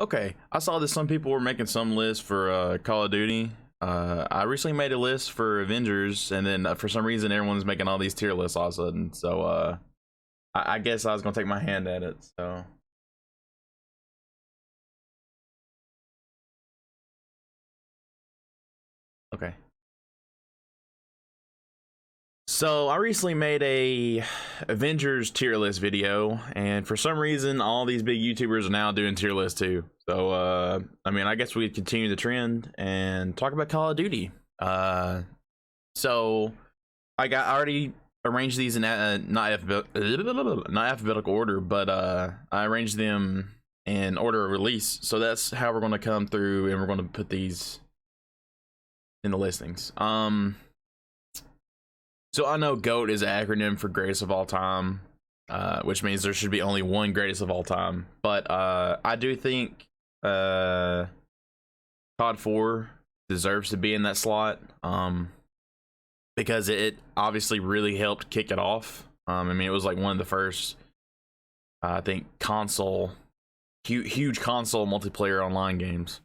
Okay, I saw that some people were making some lists for Call of Duty. I recently made a list for Avengers, and then for some reason everyone's making all these tier lists all of a sudden. So I guess I was gonna take my hand at it. So okay. So I recently made a Avengers tier list video, and for some reason all these big YouTubers are now doing tier lists too. So I mean, I guess we continue the trend and talk about Call of Duty. So I already arranged these in not alphabetical order, but I arranged them in order of release. So that's how we're going to come through, and we're going to put these in the listings. So I know GOAT is an acronym for greatest of all time, which means there should be only one greatest of all time. But I do think COD 4 deserves to be in that slot, because it obviously really helped kick it off. I mean, it was like one of the first, I think, huge console multiplayer online games.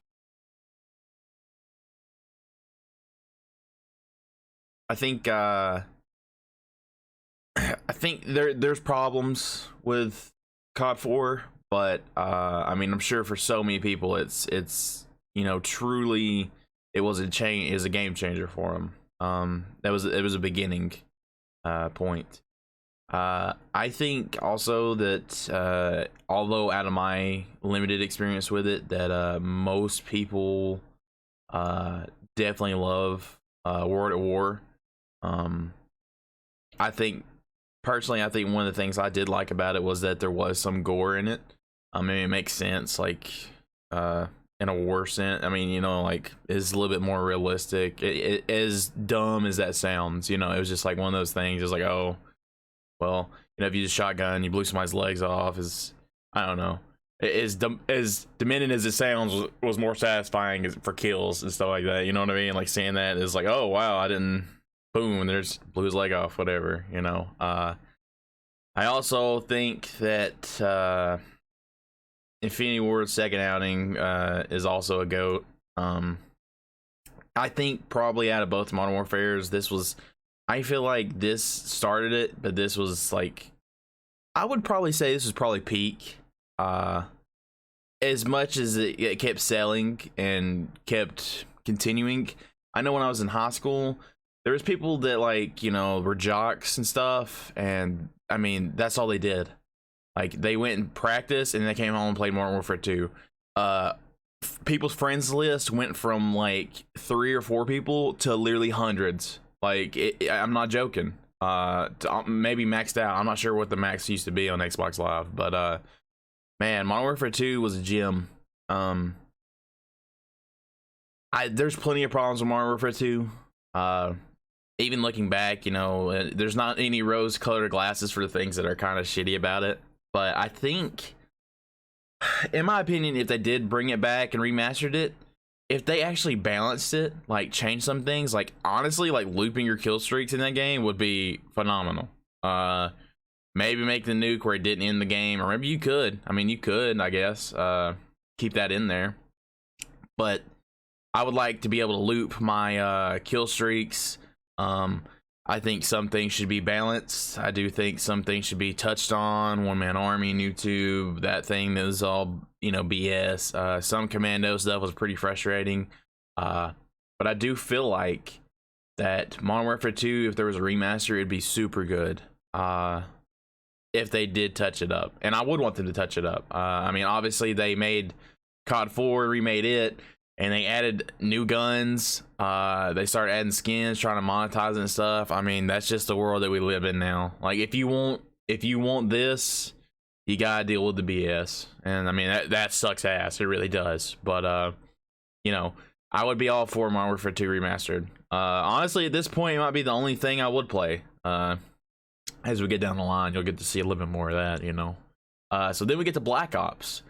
I think there's problems with COD 4, but I mean, I'm sure for so many people it's you know, truly it was a game changer for them. It was a beginning point. I think also that although out of my limited experience with it, that most people definitely love World at War. I think personally, I think one of the things I did like about it was that there was some gore in it. I mean, it makes sense, like in a war sense. I mean, you know, like it's a little bit more realistic. As dumb as that sounds, you know, it was just like one of those things. It's like, oh, well, you know, if you just shotgun, you blew somebody's legs off, is, I don't know. As demented as it sounds, was more satisfying for kills and stuff like that. You know what I mean? Like seeing that is like, oh wow, I didn't. Boom, there's blew his leg off, whatever, you know. I also think that Infinity Ward's second outing is also a GOAT. I think probably out of both Modern Warfares, this was, I feel like this started it, but this was like, I would probably say this was probably peak. As much as it kept selling and kept continuing, I know when I was in high school, there was people that, like, you know, were jocks and stuff, and I mean, that's all they did. Like, they went and practiced, and they came home and played Modern Warfare 2. People's friends list went from like 3 or 4 people to literally hundreds. Like, I'm not joking. Maybe maxed out. I'm not sure what the max used to be on Xbox Live, but man, Modern Warfare 2 was a gem. There's plenty of problems with Modern Warfare 2. Even looking back, you know, there's not any rose-colored glasses for the things that are kind of shitty about it. But I think, in my opinion, if they did bring it back and remastered it, if they actually balanced it, like changed some things, like honestly, like looping your kill streaks in that game would be phenomenal. Maybe make the nuke where it didn't end the game, or maybe you could. I mean, you could, I guess, keep that in there. But I would like to be able to loop my kill streaks. I think some things should be balanced. I do think some things should be touched on. One Man Army, YouTube, that thing that was all, you know, BS. Some commando stuff was pretty frustrating. But I do feel like that Modern Warfare 2, if there was a remaster, it'd be super good. If they did touch it up. And I would want them to touch it up. I mean, obviously they made COD 4, remade it, and they added new guns. They started adding skins, trying to monetize it and stuff. I mean, that's just the world that we live in now. Like, if you want this, you gotta deal with the BS. And I mean, that sucks ass. It really does. But you know, I would be all for Modern Warfare 2 remastered. Honestly, at this point, it might be the only thing I would play. As we get down the line, you'll get to see a little bit more of that, you know. So then we get to Black Ops.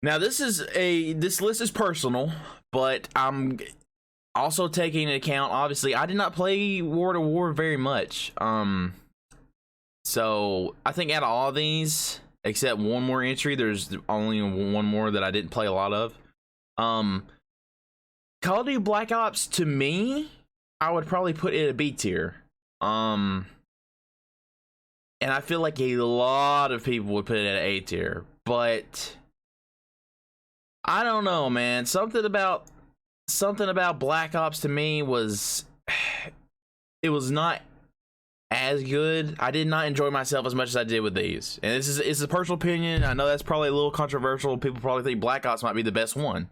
Now this list is personal, but I'm also taking into account, obviously, I did not play World at War very much. So I think out of all these, except one more entry. There's only one more that I didn't play a lot of. Call of Duty Black Ops, to me, I would probably put it at B tier. And I feel like a lot of people would put it at A tier, but I don't know, man. Something about Black Ops to me was, it was not as good. I did not enjoy myself as much as I did with these. And it's a personal opinion. I know that's probably a little controversial. People probably think Black Ops might be the best one.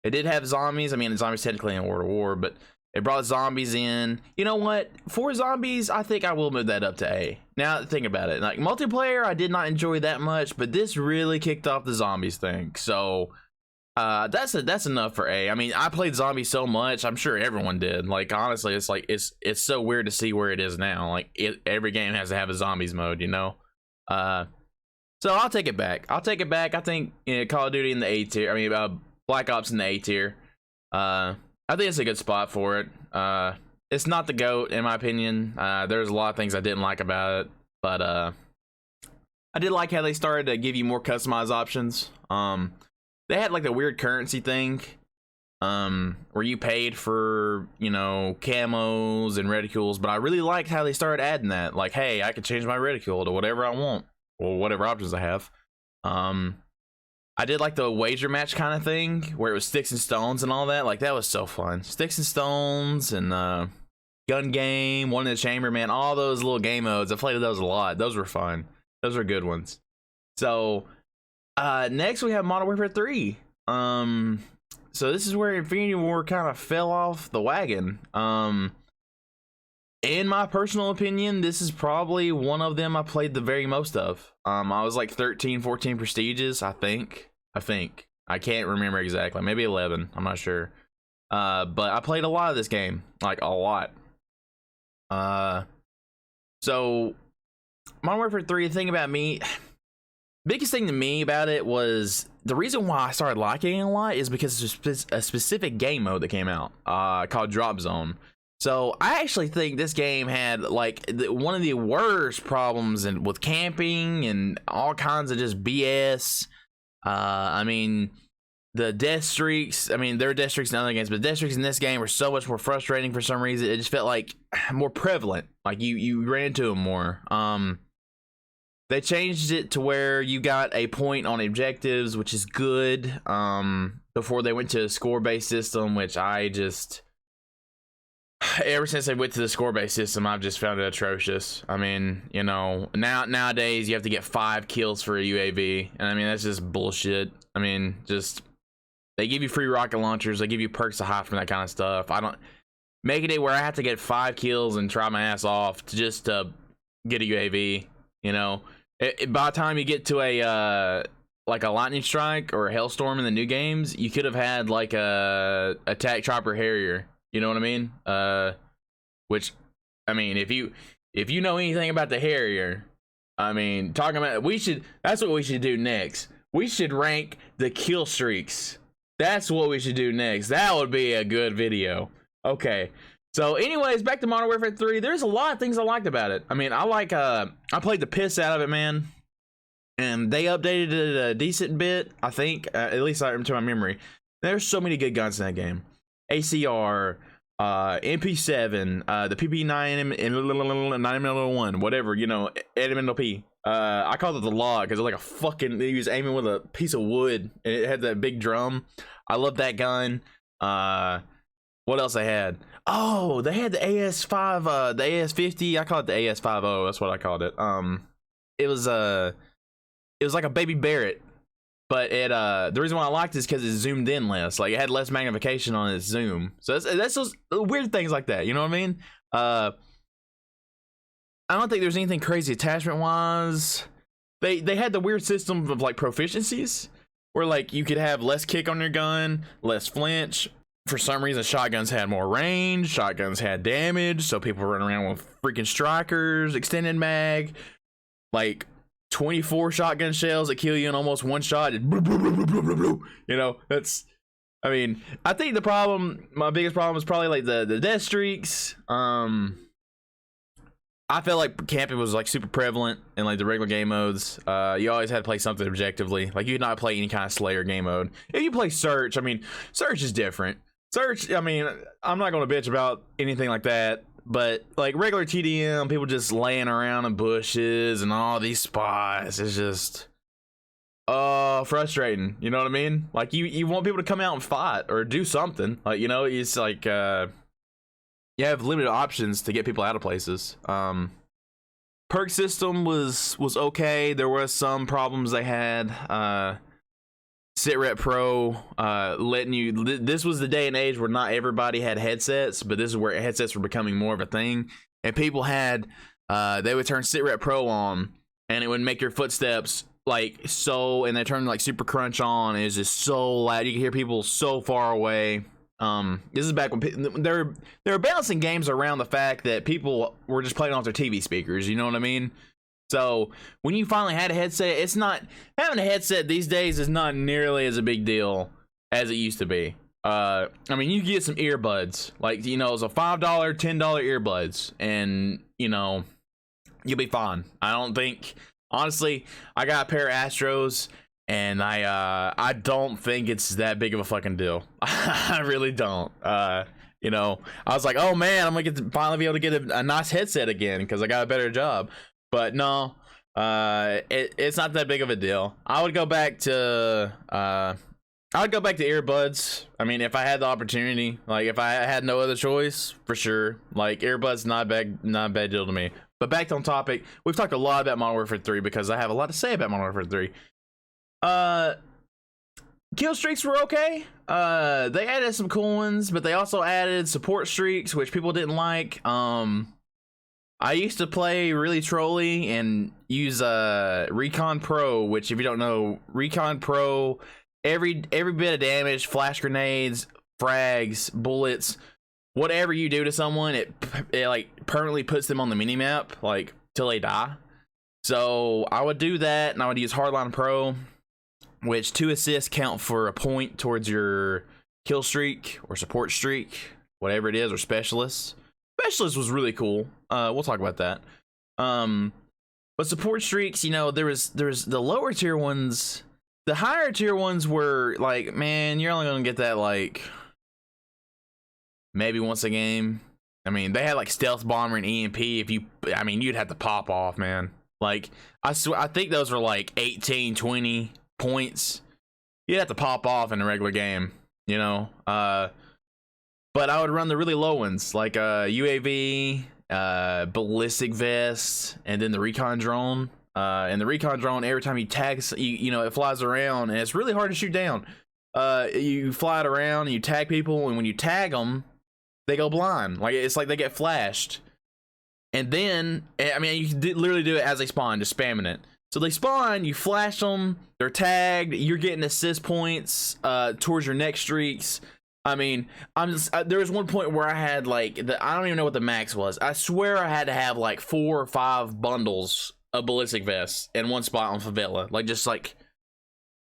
It did have zombies. I mean, zombies technically in World of War, but it brought zombies in. You know what? For zombies, I think I will move that up to A. Now, think about it. Like, multiplayer, I did not enjoy that much, but this really kicked off the zombies thing. So, that's enough for A. I mean, I played zombies so much. I'm sure everyone did. Like, honestly, it's like, it's so weird to see where it is now. Like, every game has to have a zombies mode, you know? So I'll take it back. I think, you know, Call of Duty in the A tier. I mean, Black Ops in the A tier. I think it's a good spot for it. It's not the GOAT, in my opinion. There's a lot of things I didn't like about it, but I did like how they started to give you more customized options. They had like the weird currency thing, where you paid for, you know, camos and reticules, but I really liked how they started adding that. Like, hey, I could change my reticule to whatever I want, or whatever options I have. I did like the wager match kind of thing where it was sticks and stones and all that. Like, that was so fun. Sticks and stones and gun game, one in the chamber, man. All those little game modes. I played those a lot. Those were fun. Those were good ones. So next we have Modern Warfare 3. So this is where Infinity War kind of fell off the wagon. In my personal opinion, this is probably one of them I played the very most of. I was like 13, 14 prestiges, I think. I can't remember exactly. Maybe 11. I'm not sure. But I played a lot of this game. Like, a lot. So, Modern Warfare 3, the thing about me... biggest thing to me about it was... the reason why I started liking it a lot is because there's a specific game mode that came out. Called Drop Zone. So I actually think this game had like one of the worst problems with camping and all kinds of just BS. I mean, the death streaks. I mean, there are death streaks in other games, but death streaks in this game were so much more frustrating for some reason. It just felt like more prevalent. Like you ran into them more. They changed it to where you got a point on objectives, which is good. Before they went to a score-based system, which I just... ever since they went to the score-based system, I've just found it atrocious. I mean, you know, nowadays you have to get 5 kills for a UAV, and I mean, that's just bullshit. I mean, just, they give you free rocket launchers, they give you perks to hide from that kind of stuff. I don't make it where I have to get 5 kills and try my ass off to just get a UAV. You know, by the time you get to a like a lightning strike or a hailstorm in the new games, you could have had like a attack chopper Harrier. You know what I mean? Which, I mean, if you know anything about the Harrier, I mean, talking about, that's what we should do next. We should rank the kill streaks. That's what we should do next. That would be a good video. Okay. So anyways, back to Modern Warfare 3. There's a lot of things I liked about it. I mean, I played the piss out of it, man. And they updated it a decent bit, I think, at least to my memory. There's so many good guns in that game. ACR, MP7, the PP9 and 9mm1, whatever, you know, elemental P. I called it the log because it was like a fucking, he was aiming with a piece of wood and it had that big drum. I love that gun. What else they had? Oh, they had the AS5, the AS50. I call it the AS50. That's what I called it. It was like a baby Barrett. But the reason why I liked it is because it zoomed in less. Like, it had less magnification on its zoom. So that's those weird things like that. You know what I mean? I don't think there's anything crazy attachment-wise. They had the weird system of, like, proficiencies. Where, like, you could have less kick on your gun, less flinch. For some reason, shotguns had more range. Shotguns had damage. So people run around with freaking strikers, extended mag. Like... 24 shotgun shells that kill you in almost one shot. You know, that's, I mean, I think my biggest problem is probably like the death streaks. I felt like camping was like super prevalent in like the regular game modes. You always had to play something objectively. Like you could not play any kind of Slayer game mode. If you play Search, I mean, Search is different. Search, I mean, I'm not gonna bitch about anything like that. But like regular TDM, people just laying around in bushes and all these spots. It's just frustrating. You know what I mean? Like you want people to come out and fight or do something. Like, you know, it's like you have limited options to get people out of places. Perk system was okay. There were some problems they had. Sitrep Pro letting you. This was the day and age where not everybody had headsets, but this is where headsets were becoming more of a thing. And people had they would turn Sitrep Pro on, and it would make your footsteps like so. And they turned like Super Crunch on. And it was just so loud. You could hear people so far away. This is back when they're balancing games around the fact that people were just playing off their TV speakers. You know what I mean? So when you finally had a headset, it's not having a headset these days is not nearly as a big deal as it used to be. I mean, you get some earbuds, like, you know, it's a $5, $10 earbuds, and you know, you'll be fine. I don't think, honestly, I got a pair of Astros, and I don't think it's that big of a fucking deal. I really don't. You know, I was like, oh man, I'm gonna get to finally be able to get a nice headset again because I got a better job. But no, it's not that big of a deal. I would go back to earbuds. I mean, if I had the opportunity, like if I had no other choice, for sure. Like earbuds, not a bad deal to me. But back on topic, we've talked a lot about Modern Warfare 3 because I have a lot to say about Modern Warfare 3. Kill streaks were okay. They added some cool ones, but they also added support streaks, which people didn't like. I used to play really trolly and use Recon Pro, which if you don't know, Recon Pro, every bit of damage, flash grenades, frags, bullets, whatever you do to someone, it like permanently puts them on the minimap, like till they die. So I would do that, and I would use Hardline Pro, which 2 assists count for a point towards your kill streak or support streak, whatever it is, or specialist. Specialist was really cool. We'll talk about that. But support streaks, you know, there's the lower tier ones. The higher tier ones were like, man, you're only gonna get that like maybe once a game. I mean, they had like stealth bomber and EMP. I mean, you'd have to pop off, man. Like I think those were like 18, 20 points. You'd have to pop off in a regular game, you know. But I would run the really low ones, like UAV, ballistic vest, and then the recon drone. And the recon drone, every time you tag, you know, it flies around, and it's really hard to shoot down. You fly it around, and you tag people, and when you tag them, they go blind. Like it's like they get flashed. And then, I mean, you can literally do it as they spawn, just spamming it. So they spawn, you flash them, they're tagged, you're getting assist points towards your next streaks. I mean, there was one point where I had like I don't even know what the max was. I swear I had to have like 4 or 5 bundles of ballistic vests in one spot on Favela, like just like,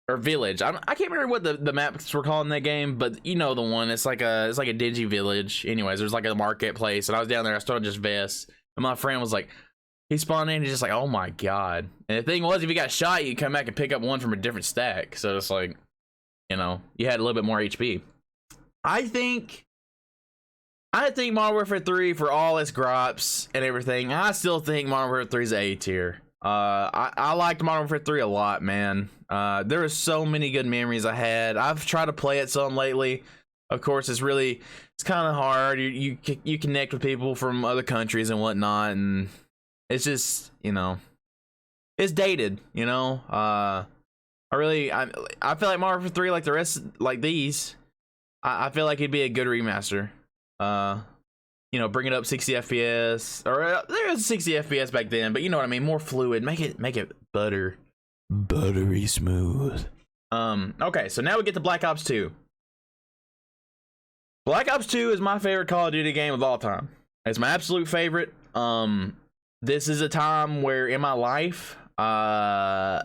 or village. I can't remember what the maps were called in that game, but you know the one. It's like a dingy village. Anyways, there's like a marketplace, and I was down there. I started just vests, and my friend was like, he spawned in, and he's just like, oh my god. And the thing was, if you got shot, you come back and pick up one from a different stack. So it's like, you know, you had a little bit more HP. I think Modern Warfare 3, for all its gripes and everything, I still think Modern Warfare 3 is A tier. I liked Modern Warfare 3 a lot, man. There were so many good memories I had. I've tried to play it some lately. Of course, it's kind of hard. You connect with people from other countries and whatnot, and it's just, you know, it's dated, you know. I feel like Modern Warfare 3, like the rest, like these, I feel like it'd be a good remaster. You know, bring it up 60 FPS, or there was 60 FPS back then, but you know what I mean, more fluid, make it buttery smooth. Okay, so now we get to Black Ops 2. Black Ops 2 is my favorite Call of Duty game of all time. It's my absolute favorite. This is a time where in my life, I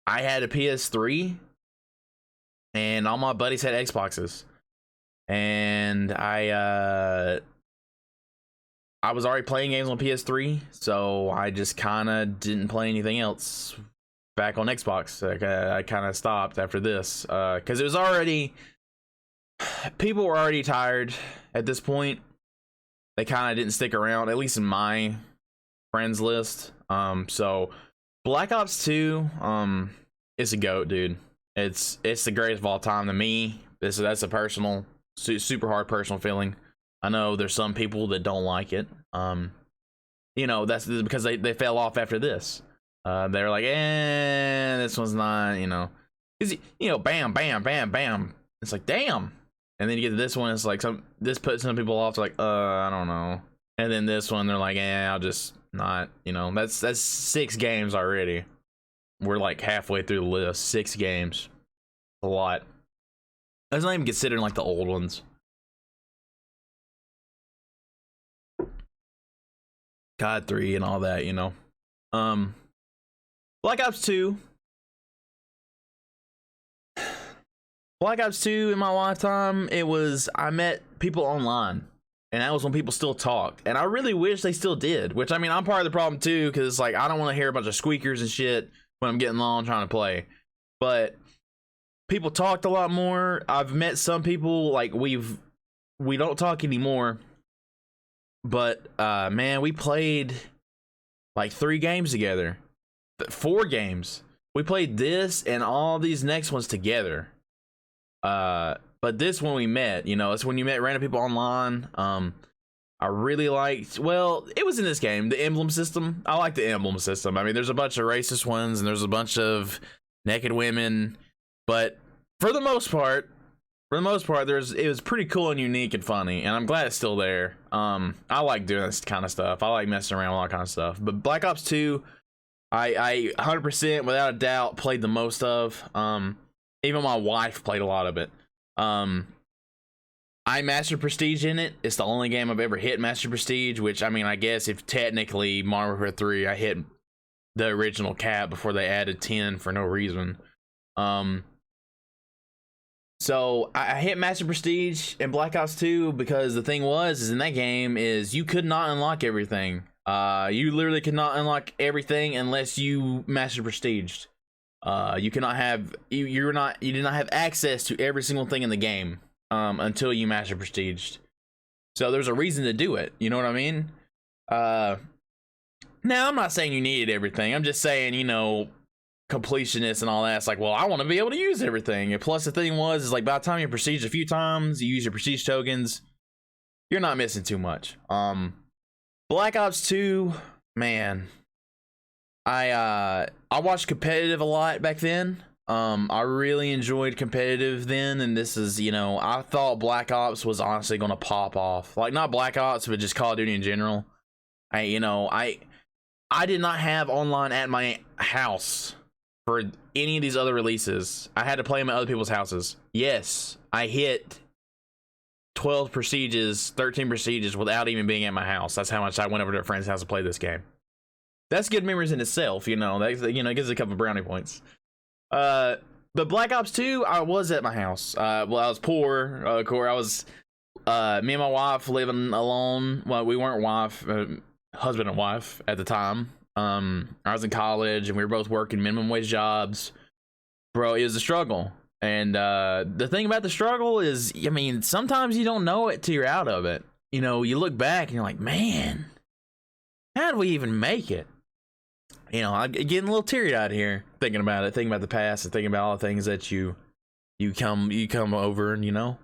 had a PS3, and all my buddies had Xboxes, and I I was already playing games on PS3, so I just kind of didn't play anything else back on Xbox. Like, I kind of stopped after this because it was already, people were already tired at this point. They kind of didn't stick around, at least in my friends list. So Black Ops 2 it's a GOAT, dude. It's the greatest of all time to me. That's a personal, super hard personal feeling. I know there's some people that don't like it. You know, that's because they fell off after this. They're like, this one's not, you know, is you know, bam, bam, bam, bam. It's like, damn. And then you get to this one, it's like this puts some people off, like, I don't know. And then this one, they're like, I'll just not, you know. That's 6 games already. We're like halfway through the list. 6 games, a lot. That's not even considering like the old ones. COD 3 and all that, you know. Black Ops 2. Black Ops 2 in my lifetime, I met people online. And that was when people still talked. And I really wish they still did. Which, I mean, I'm part of the problem too, because like I don't want to hear a bunch of squeakers and shit when I'm getting long trying to play. But people talked a lot more. I've met some people, like we don't talk anymore. But man, we played like 3 games together. 4 games. We played this and all these next ones together. But this when we met, you know, it's when you met random people online. I really liked, well, it was in this game, the emblem system. I like the emblem system. I mean, there's a bunch of racist ones and there's a bunch of naked women, but for the most part, it was pretty cool and unique and funny, and I'm glad it's still there. I like doing this kind of stuff. I like messing around with all that kind of stuff. But Black Ops 2, I 100% without a doubt played the most of. Even my wife played a lot of it. I mastered Prestige in it. It's the only game I've ever hit Master Prestige, which, I mean, I guess if technically Modern Warfare 3, I hit the original cap before they added 10 for no reason. So I hit Master Prestige in Black Ops 2 because the thing is in that game is you could not unlock everything. You literally could not unlock everything unless you Master Prestiged. You cannot have you did not have access to every single thing in the game until you Master Prestiged. So there's a reason to do it. You know what I mean? Now I'm not saying you needed everything. I'm just saying, you know, completionist and all that. It's like, well, I want to be able to use everything. And plus the thing is like by the time you prestige a few times, you use your prestige tokens, you're not missing too much. Black Ops 2, man, I watched competitive a lot back then. I really enjoyed competitive then, and this is, you know, I thought Black Ops was honestly gonna pop off. Like, not Black Ops, but just Call of Duty in general. I did not have online at my house for any of these other releases. I had to play them at other people's houses. Yes, I hit 12 prestiges, 13 prestiges without even being at my house. That's how much I went over to a friend's house to play this game. That's good memories in itself, you know. That, you know, it gives a couple brownie points. But Black Ops 2, I was at my house. Well, I was poor. Of course, I was me and my wife living alone. Well, we weren't husband and wife at the time. I was in college and we were both working minimum wage jobs. Bro, it was a struggle. And the thing about the struggle is, I mean, sometimes you don't know it till you're out of it. You know, you look back and you're like, man, how did we even make it? You know, I'm getting a little teary-eyed here thinking about it, thinking about the past and thinking about all the things that you come over, and you know.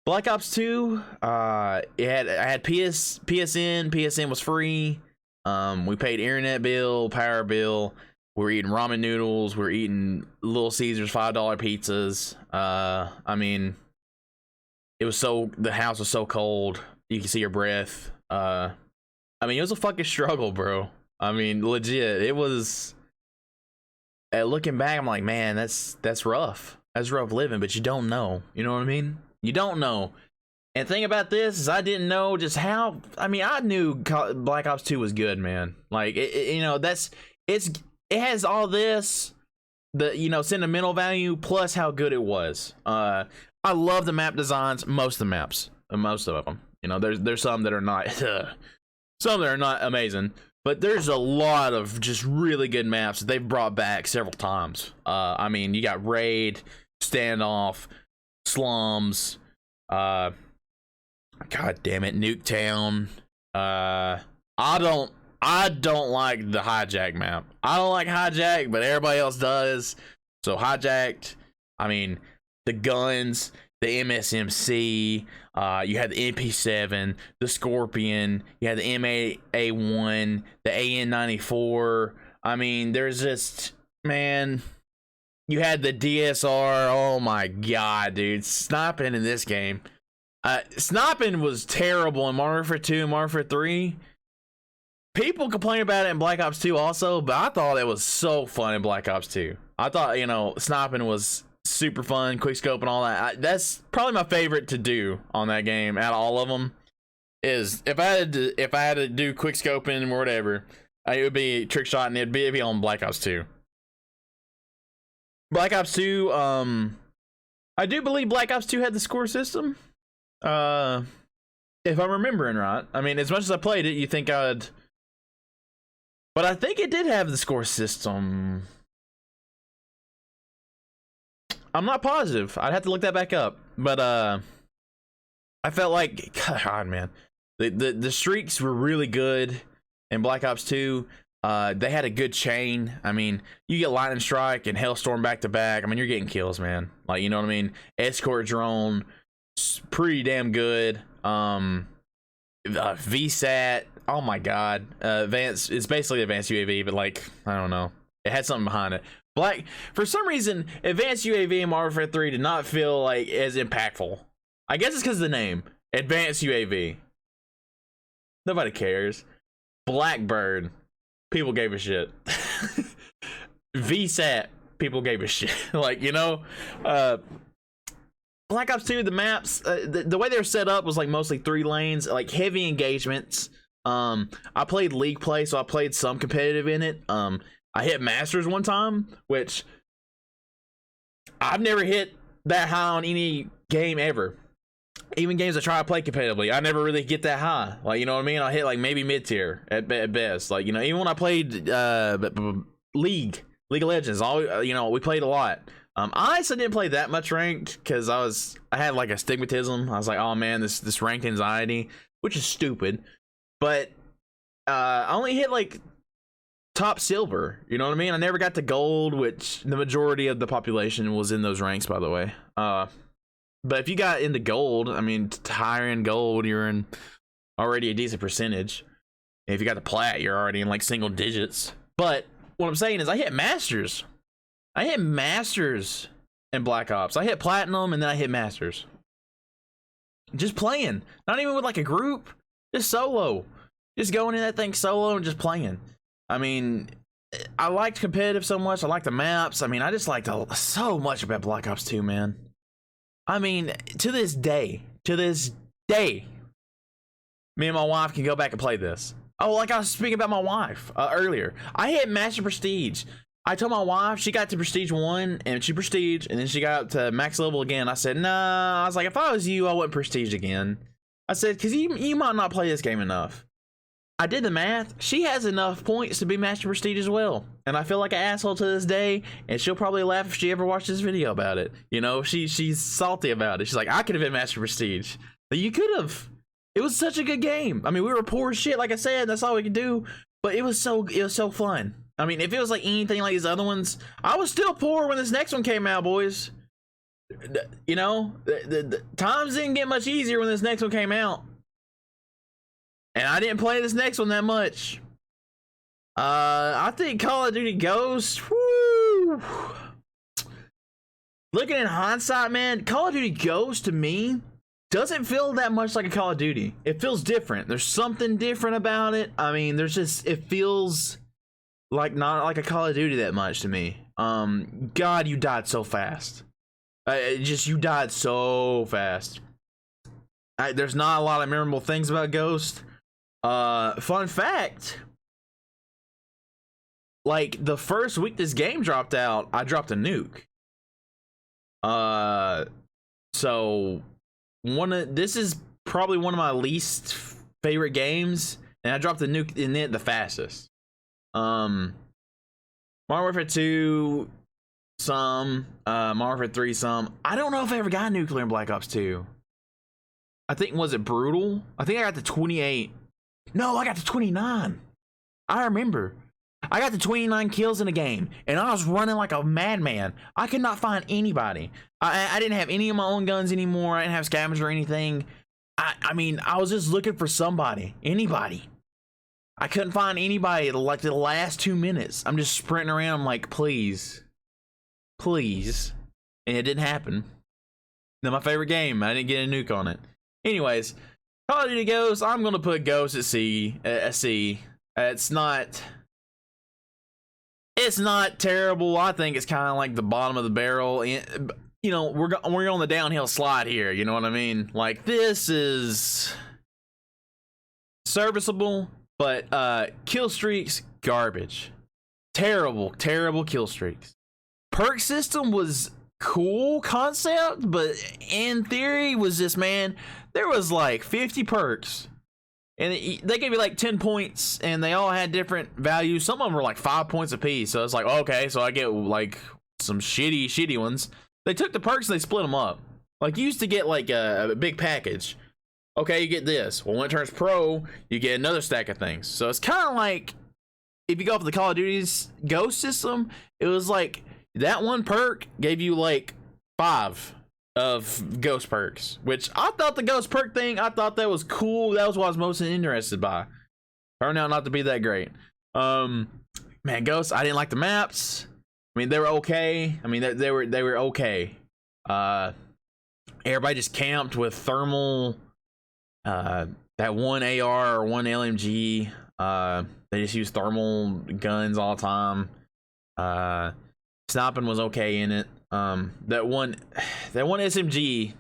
Black Ops 2, I had PSN was free. We paid internet bill, power bill. We were eating ramen noodles. We were eating Little Caesars $5 pizzas. I mean, the house was so cold. You can see your breath. I mean, it was a fucking struggle, bro. I mean, legit. It was, looking back, I'm like, man, that's rough. That's rough living, but you don't know. You know what I mean? You don't know. And the thing about this is I didn't know just how, I mean, I knew Black Ops 2 was good, man. Like, you know, it has all this, the, you know, sentimental value plus how good it was. I love the map designs, most of them. You know, there's some that are not some that are not amazing, but there's a lot of just really good maps that they've brought back several times. I mean, you got Raid, Standoff, Slums, God damn it, Nuketown. I don't like the Hijack map. I don't like Hijack, but everybody else does. So Hijacked, I mean, the guns, the MSMC, you had the MP7, the Scorpion, you had the MA1, the AN94. I mean, there's just, man, you had the DSR. Oh my god, dude, sniping in this game. Sniping was terrible in Modern Warfare 2 and Modern Warfare 3. People complain about it in Black Ops 2 also, but I thought it was so fun in Black Ops 2. I thought, you know, sniping was super fun, quick scope and all that. That's probably my favorite to do on that game out of all of them. Is if I had to do quick scoping or whatever, it would be trick shot, and it'd be on Black Ops 2. Black Ops 2, I do believe Black Ops 2 had the score system. If I'm remembering right. I mean, as much as I played it, you think I'd, but I think it did have the score system. I'm not positive. I'd have to look that back up. But I felt like, God, man, the streaks were really good in Black Ops 2. They had a good chain. I mean, you get Lightning Strike and Hailstorm back to back. I mean, you're getting kills, man. Like, you know what I mean? Escort drone, pretty damn good. VSAT, oh my god. Advanced, it's basically advanced UAV, but like, I don't know, it had something behind it. For some reason, advanced UAV in Modern Warfare 3 did not feel like as impactful. I guess it's because of the name, advanced UAV. Nobody cares. Blackbird, people gave a shit. VSAT, people gave a shit. Like, you know, Black Ops 2, the maps, the way they were set up was like mostly 3 lanes, like heavy engagements. I played League Play, so I played some competitive in it. I hit Masters one time, which I've never hit that high on any game ever. Even games I try to play competitively, I never really get that high. Like, you know what I mean? I hit like maybe mid-tier at best. Like, you know, even when I played League of Legends, you know, we played a lot. I honestly didn't play that much ranked because I had like a stigmatism. I was like, oh man, this ranked anxiety, which is stupid. But I only hit like top silver, you know what I mean? I never got to gold, which the majority of the population was in those ranks, by the way. But if you got into gold, I mean, higher in gold, you're in already a decent percentage. If you got to plat, you're already in like single digits. But what I'm saying is I hit masters. I hit masters in Black Ops. I hit platinum and then I hit masters. Just playing. Not even with like a group. Just solo. Just going in that thing solo and just playing. I mean, I liked competitive so much. I liked the maps. I mean, I just liked so much about Black Ops 2, man. I mean, to this day, me and my wife can go back and play this. Oh, like I was speaking about my wife earlier. I hit Master Prestige. I told my wife, she got to Prestige 1, and she Prestige, and then she got up to max level again. I said, nah. I was like, if I was you, I wouldn't Prestige again. I said, because you might not play this game enough. I did the math. She has enough points to be Master Prestige as well. And I feel like an asshole to this day, and she'll probably laugh if she ever watches this video about it. You know, she's salty about it. She's like, I could have been Master Prestige. But you could have. It was such a good game. I mean, we were poor as shit, like I said. That's all we could do. But it was so fun. I mean, if it was like anything like these other ones, I was still poor when this next one came out, boys. You know, the times didn't get much easier when this next one came out. And I didn't play this next one that much. I think Call of Duty Ghost, whoo. Looking in hindsight, man, Call of Duty Ghost to me doesn't feel that much like a Call of Duty. It feels different. There's something different about it. I mean, it feels like not like a Call of Duty that much to me. God, you died so fast. You died so fast. There's not a lot of memorable things about Ghost. Fun fact, like the first week this game dropped out, I dropped a nuke. So this is probably one of my least favorite games, and I dropped the nuke in it the fastest. Modern Warfare 2, some. Modern Warfare 3, some. I don't know if I ever got nuclear in Black Ops 2. I think, was it brutal? I think I got to 28. No, I got to 29. I remember. I got to 29 kills in a game, and I was running like a madman. I could not find anybody. I didn't have any of my own guns anymore. I didn't have scavengers or anything. I mean, I was just looking for somebody. Anybody. I couldn't find anybody like the last 2 minutes. I'm just sprinting around like, please. Please. And it didn't happen. Now, my favorite game, I didn't get a nuke on it. Anyways, Call of Duty Ghosts, I'm going to put Ghost at C. It's not terrible. I think it's kind of like the bottom of the barrel. You know, we're on the downhill slide here. You know what I mean? Like, this is serviceable, but kill streaks, garbage. Terrible kill streaks. Perk system was cool concept, but in theory was just, man, there was like 50 perks. And they gave me like 10 points, and they all had different values. Some of them were like 5 points apiece. So it's like, okay, so I get like some shitty ones. They took the perks and they split them up. Like, you used to get like a big package. Okay, you get this. Well, when it turns pro, you get another stack of things. So it's kind of like, if you go off the Call of Duty's Ghost system, it was like that one perk gave you like 5 of ghost perks, which I thought the ghost perk thing, I thought that was cool. That was what I was most interested by. Turned out not to be that great. Man, ghosts, I didn't like the maps. I mean, they were okay. I mean, they were okay. Everybody just camped with thermal, that one AR or one LMG. They just used thermal guns all the time. Sniping was okay in it. That one SMG,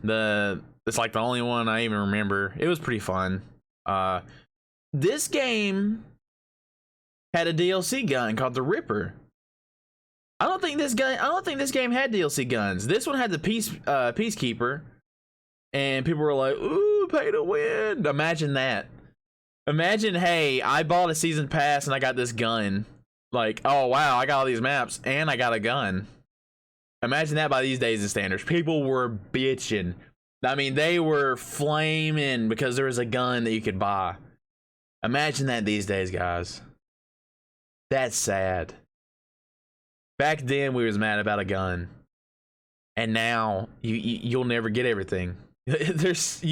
it's like the only one I even remember. It was pretty fun. This game had a DLC gun called the Ripper. I don't think this game had DLC guns. This one had the Peacekeeper, and people were like, "Ooh, pay to win!" Imagine that. Imagine, hey, I bought a season pass and I got this gun. Like, oh wow, I got all these maps and I got a gun. Imagine that by these days and standards. People were bitching. I mean, they were flaming because there was a gun that you could buy. Imagine that these days, guys. That's sad. Back then, we was mad about a gun, and now you'll never get everything. You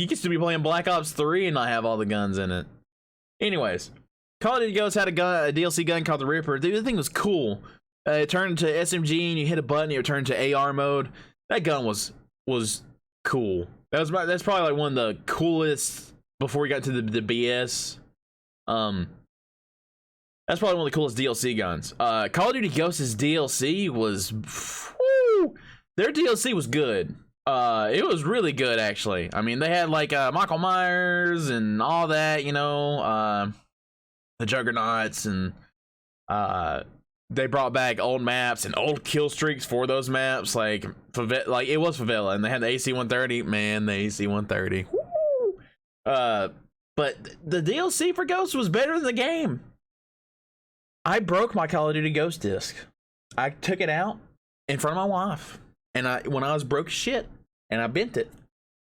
can still be playing Black Ops 3 and not have all the guns in it. Anyways, Call of Duty Ghosts had a DLC gun called the Ripper. Dude, the thing was cool. It turned into SMG, and you hit a button, it would turn to AR mode. That gun was cool. That's probably like one of the coolest before we got to the BS. That's probably one of the coolest DLC guns. Call of Duty Ghosts' DLC was, whew, their DLC was good. It was really good, actually. I mean, they had like Michael Myers and all that, you know, the Juggernauts, and they brought back old maps and old kill streaks for those maps, like it was Favela, and they had the AC-130. Man, the AC-130. But the DLC for Ghosts was better than the game. I broke my Call of Duty Ghost disc. I took it out in front of my wife, and when I was broke as shit, and I bent it,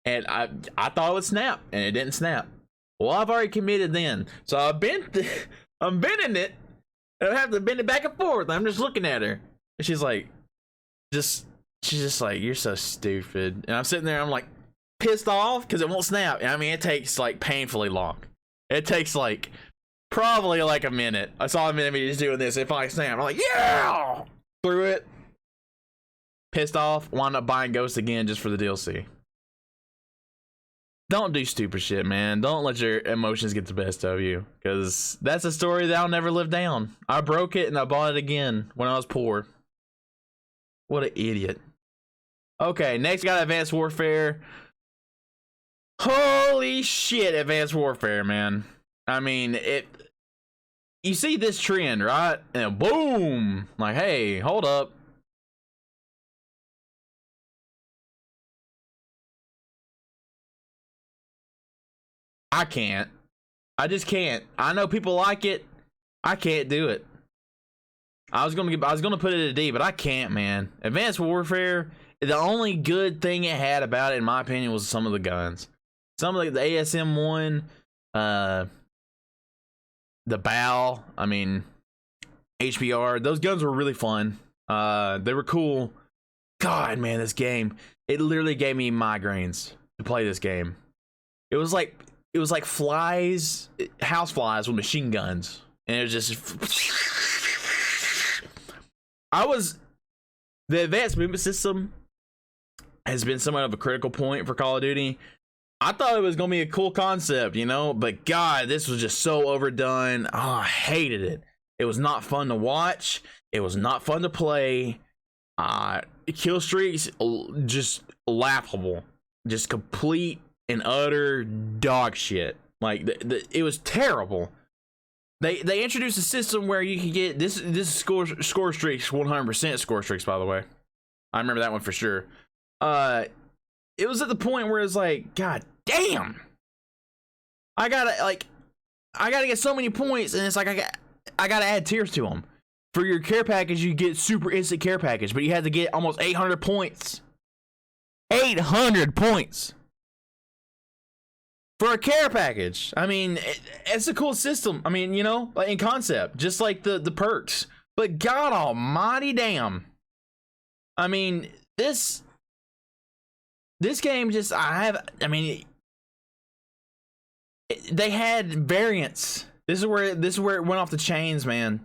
and I thought it would snap, and it didn't snap. Well, I've already committed then, so I'm bending it. I have to bend it back and forth. I'm just looking at her, and she's just like, "You're so stupid." And I'm sitting there, I'm like pissed off because it won't snap. And I mean, it takes like painfully long. It takes like probably like a minute. I saw a minute me just doing this. If I snap, I'm like, yeah, through it. Pissed off. Wound up buying Ghost again just for the DLC. Don't do stupid shit, man. Don't let your emotions get the best of you, because that's a story that I'll never live down. I broke it and I bought it again when I was poor. What an idiot. Okay, next we got Advanced Warfare. Holy shit, Advanced Warfare, man. I mean, you see this trend, right? And boom! Like, hey, hold up. I can't. I just can't. I know people like it. I can't do it. I was gonna put it at a D, but I can't, man. Advanced Warfare, the only good thing it had about it, in my opinion, was some of the guns. Some of the ASM-1, the BAL, I mean, HBR, those guns were really fun. They were cool. God, man, this game, it literally gave me migraines to play this game. It was like flies, house flies with machine guns, and it was just. The advanced movement system has been somewhat of a critical point for Call of Duty. I thought it was gonna be a cool concept, you know, but God, this was just so overdone. Oh, I hated it. It was not fun to watch. It was not fun to play. Kill streaks, just laughable, just complete and utter dog shit. Like it was terrible. They introduced a system where you could get this score streaks, 100% score streaks, by the way. I remember that one for sure. It was at the point where it's like, God damn, I gotta get so many points, and it's like I gotta add tiers to them. For your care package, you get super instant care package, but you had to get almost 800 points. 800 points for a care package. I mean, it's a cool system. I mean, you know, in concept, just like the perks. But God almighty damn. I mean, this game just, they had variants. This is where it went off the chains, man.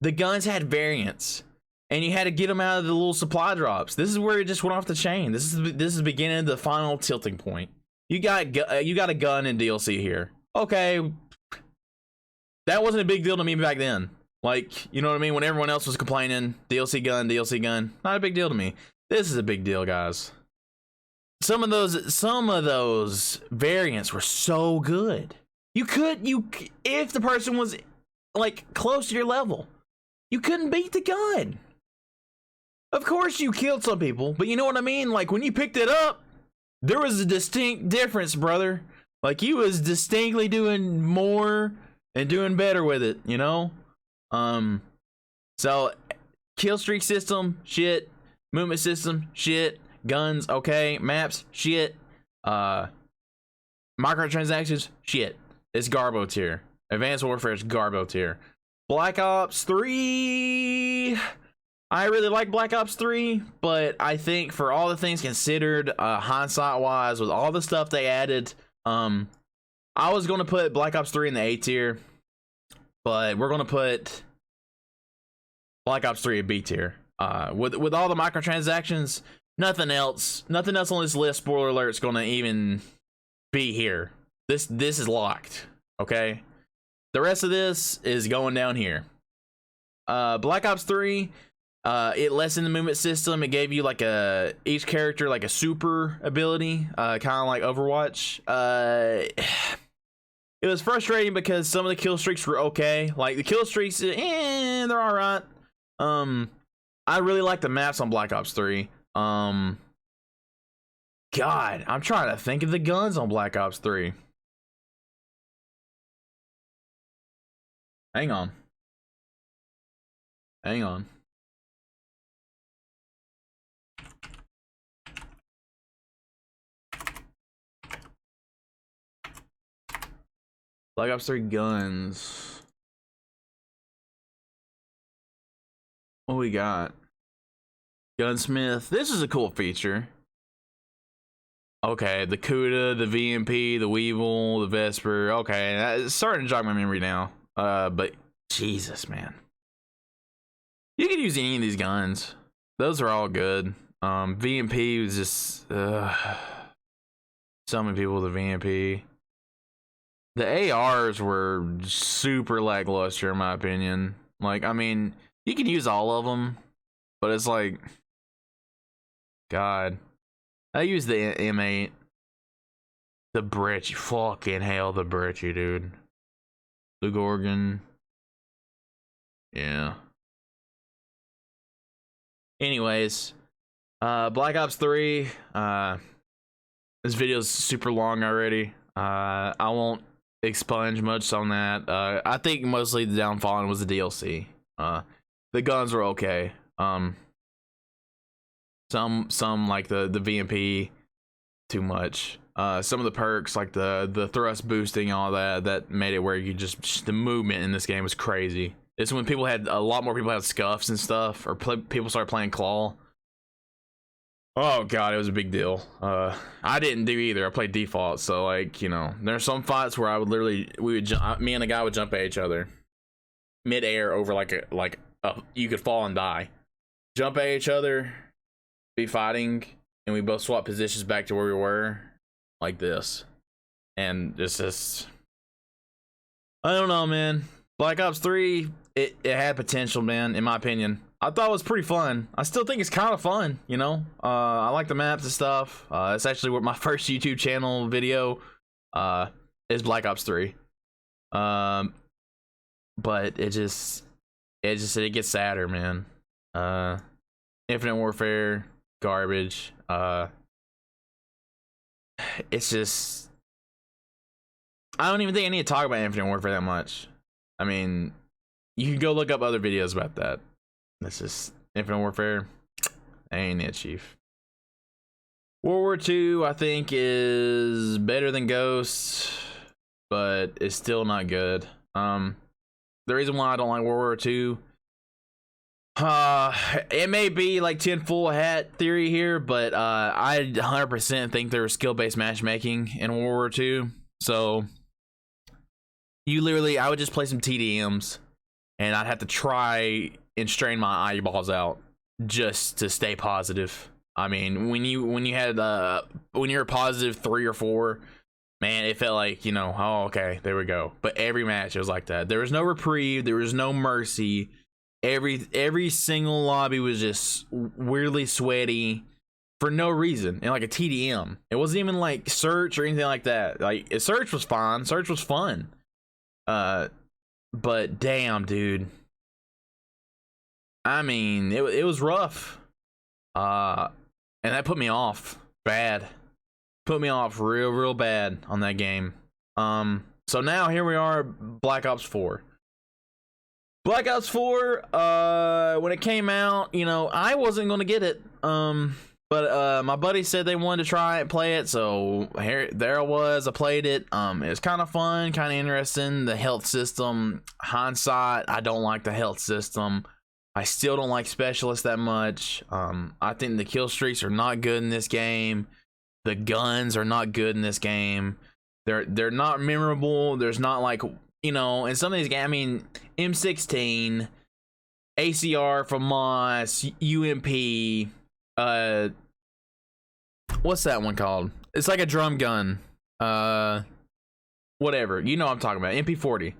The guns had variants, and you had to get them out of the little supply drops. This is where it just went off the chain. This is the beginning of the final tilting point. You got a gun in DLC here. Okay, that wasn't a big deal to me back then. Like, you know what I mean? When everyone else was complaining, DLC gun, not a big deal to me. This is a big deal, guys. Some of those variants were so good. If the person was like close to your level, you couldn't beat the gun. Of course you killed some people, but you know what I mean? Like, when you picked it up, there was a distinct difference, brother. Like, you was distinctly doing more and doing better with it, you know? So kill streak system, shit. Movement system, shit. Guns, okay. Maps, shit. Microtransactions, shit. It's Garbo tier. Advanced Warfare is Garbo tier. Black Ops 3, I really like Black Ops 3, but I think for all the things considered, hindsight wise, with all the stuff they added, I was going to put Black Ops 3 in the A tier, but we're going to put Black Ops 3 in B tier. With all the microtransactions, nothing else on this list, spoiler alert, is going to even be here. This is locked, okay? The rest of this is going down here. Black Ops 3, it lessened the movement system. It gave you like each character like a super ability, kind of like Overwatch. It was frustrating because some of the kill streaks were okay. Like the kill streaks, they're all right. I really like the maps on Black Ops 3. God, I'm trying to think of the guns on Black Ops 3. Hang on. Black Ops 3 guns. What we got? Gunsmith. This is a cool feature. Okay, the Kuda, the VMP, the Weevil, the Vesper. Okay, it's starting to jog my memory now. But Jesus, man. You could use any of these guns. Those are all good. VMP was just so many people with the VMP. The ARs were super lackluster in my opinion. Like, I mean, you can use all of them, but it's like, God. I use the M8. The Brecci, fucking hell, the Brecci, dude. The Gorgon. Yeah. Anyways, Black Ops 3. This video's super long already. I won't expunge much on that. I think mostly the downfall was the DLC. The guns were okay. Some like the VMP too much. Some of the perks like the thrust boosting, all that made it where you just the movement in this game was crazy. It's when people had a lot more people had scuffs and stuff, or people started playing claw. Oh god, it was a big deal. I didn't do either. I played default, so like, you know, there's some fights where I would literally me and a guy would jump at each other mid-air over like a you could fall and die. Jump at each other, be fighting, and we both swap positions back to where we were, like this. And just I don't know, man. Black Ops 3, it had potential, man, in my opinion. I thought it was pretty fun. I still think it's kind of fun, you know. I like the maps and stuff. It's actually what my first YouTube channel video is Black Ops 3. But it gets sadder, man. Infinite Warfare, garbage. It's just, I don't even think I need to talk about Infinite Warfare that much. I mean, you can go look up other videos about that. That's just Infinite Warfare. Ain't it, Chief. World War II, I think, is better than Ghost, but it's still not good. The reason why I don't like World War II, it may be like tinfoil hat theory here, but I 100% think there was skill-based matchmaking in World War II. So you literally, I would just play some TDMs, and I'd have to try and strain my eyeballs out just to stay positive. I mean, when you had when you're positive 3 or 4, man, it felt like, you know, oh, okay, there we go. But every match it was like that. There was no reprieve, there was no mercy. Every single lobby was just weirdly sweaty for no reason, and like a TDM. It wasn't even like search or anything like that. Like search was fine, search was fun. But damn, dude. I mean, it was rough. And that put me off bad. Put me off real bad on that game. So now here we are, Black Ops 4. Black Ops 4, when it came out, you know, I wasn't gonna get it. But my buddy said they wanted to try it, play it, so there I was. I played it. It was kind of fun, kind of interesting. The health system, hindsight, I don't like the health system. I still don't like specialists that much. I think the kill streaks are not good in this game. The guns are not good in this game. They're not memorable. There's not, like, you know, in some of these games, I mean, M16, ACR from Moss, UMP, what's that one called? It's like a drum gun. Whatever. You know what I'm talking about. MP40.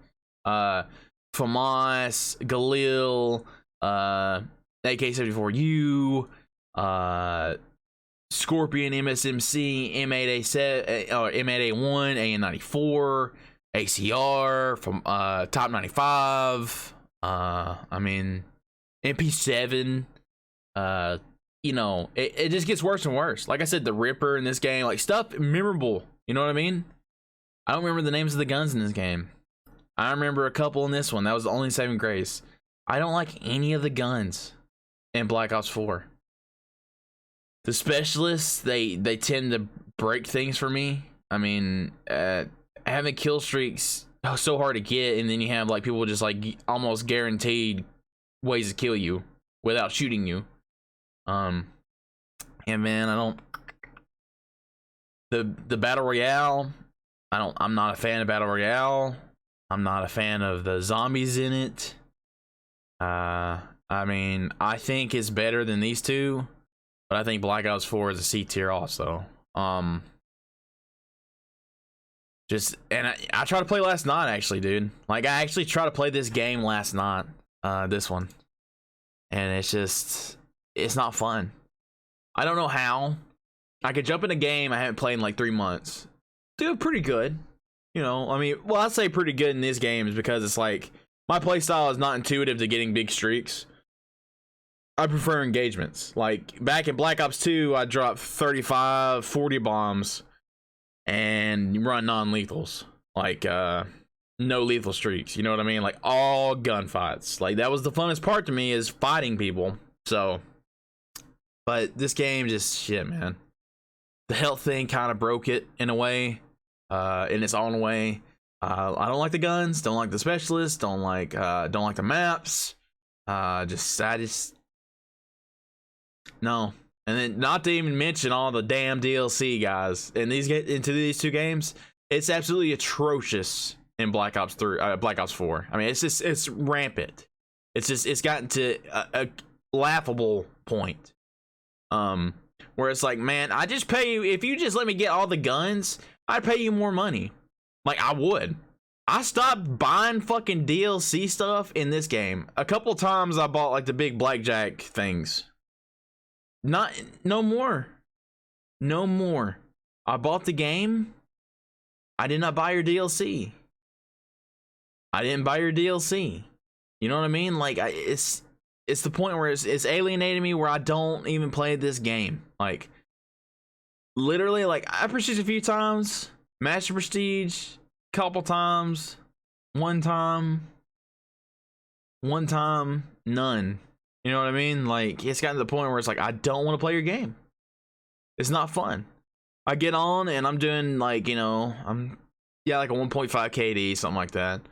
FAMAS, Galil, AK-74U, Scorpion, MSMC, M8A7, or M8A1, AN94, ACR from Top 95. I mean, MP7. You know, it just gets worse and worse. Like I said, the Ripper in this game, like, stuff memorable. You know what I mean? I don't remember the names of the guns in this game. I remember a couple in this one. That was the only saving grace. I don't like any of the guns in Black Ops 4. The specialists, they tend to break things for me. I mean, having kill streaks so hard to get, and then you have like people just like almost guaranteed ways to kill you without shooting you. And man, I don't. The battle royale, I'm not a fan of battle royale. I'm not a fan of the zombies in it. I mean, I think it's better than these two, but I think Black Ops 4 is a C tier also. Just, and I tried to play last night, actually, dude. Like, I actually tried to play this game last night, this one, and it's not fun. I don't know how. I could jump in a game I haven't played in like 3 months, do pretty good. You know, I mean, well, I say pretty good in this game is because it's like my playstyle is not intuitive to getting big streaks. I prefer engagements. Like back in Black Ops 2, I dropped 35, 40 bombs and you run non-lethals, like no lethal streaks, you know what I mean? Like all gunfights. Like that was the funnest part to me, is fighting people. So, but this game just shit, man. The health thing kind of broke it in a way, in its own way. I don't like the guns, don't like the specialists, don't like the maps. I just no. And then, not to even mention all the damn DLC, guys. And into these two games, it's absolutely atrocious in Black Ops 4. I mean, it's rampant. It's gotten to a laughable point. Where it's like, man, I just pay you, if you just let me get all the guns, I'd pay you more money. Like, I would. I stopped buying fucking DLC stuff in this game. A couple times I bought like the big blackjack things. No more. No more. I bought the game. I did not buy your DLC. I didn't buy your DLC. You know what I mean? Like, it's the point where it's alienating me, where I don't even play this game. Like, literally, like, I prestige a few times, Master Prestige couple times, one time, none. You know what I mean? Like, it's gotten to the point where it's like, I don't want to play your game. It's not fun. I get on and I'm doing, like, you know, like a 1.5 KD, something like that.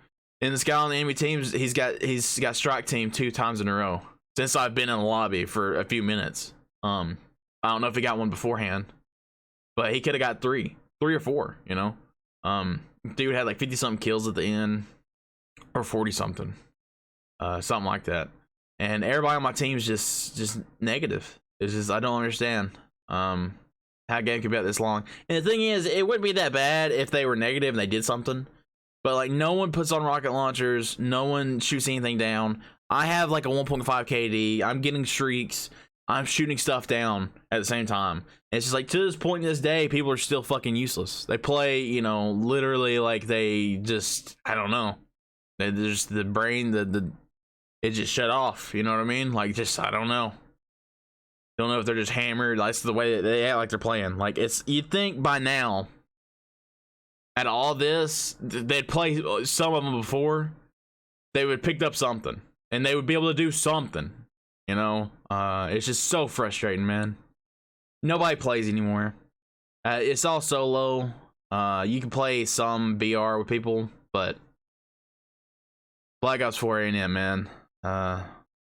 And this guy on the enemy teams, he's got strike team 2 times in a row since I've been in the lobby for a few minutes. I don't know if he got one beforehand, but he could have got 3 or 4, you know. Dude had like 50 something kills at the end, or 40 something, something like that. And everybody on my team's just negative. It's just, I don't understand how a game could be out this long. And the thing is, it wouldn't be that bad if they were negative and they did something. But like, no one puts on rocket launchers, no one shoots anything down. I have like a 1.5 KD. I'm getting streaks. I'm shooting stuff down at the same time. It's just like, to this point in this day, people are still fucking useless. They play, you know, literally like they just, I don't know. They just, the brain, it just shut off. You know what I mean? Like, just, I don't know. Don't know if they're just hammered. That's the way that they act like they're playing. Like, it's, you'd think by now, at all this, they'd play some of them before. They would picked up something. And they would be able to do something. You know, it's just so frustrating, man. Nobody plays anymore. It's all solo. You can play some BR with people, but Black Ops 4 ain't it, man.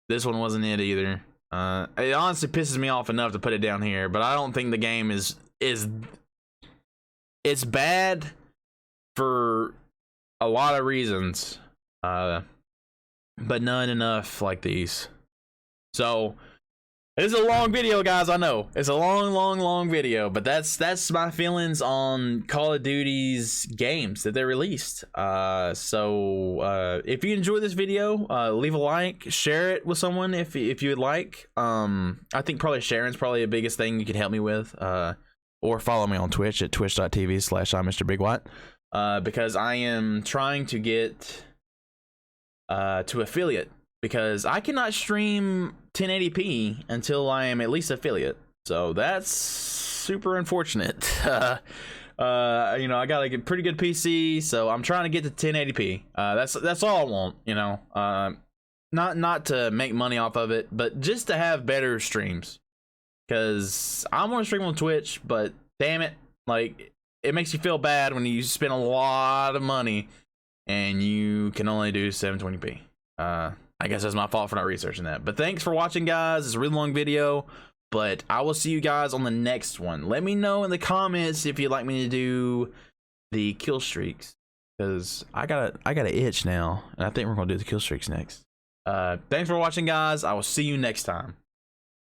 This one wasn't it either. It honestly pisses me off enough to put it down here, but I don't think the game is it's bad for a lot of reasons, but none enough like these. So it's a long video, guys. I know it's a long video, but that's my feelings on Call of Duty's games that they released. So if you enjoyed this video, leave a like, share it with someone if you would like. I think probably sharing's probably the biggest thing you could help me with. Or follow me on Twitch at twitch.tv/ImMrBigWhite, because I am trying to get to affiliate, because I cannot stream 1080p until I am at least affiliate. So that's super unfortunate. You know, I got a pretty good PC, so I'm trying to get to 1080p. That's all I want, you know. Not to make money off of it, but just to have better streams. Because I want to stream on Twitch, but damn it, like, it makes you feel bad when you spend a lot of money and you can only do 720p. I guess that's my fault for not researching that. But thanks for watching, guys. It's a really long video, but I will see you guys on the next one. Let me know in the comments if you'd like me to do the kill streaks, because I got an itch now, and I think we're gonna do the kill streaks next. Thanks for watching, guys. I will see you next time.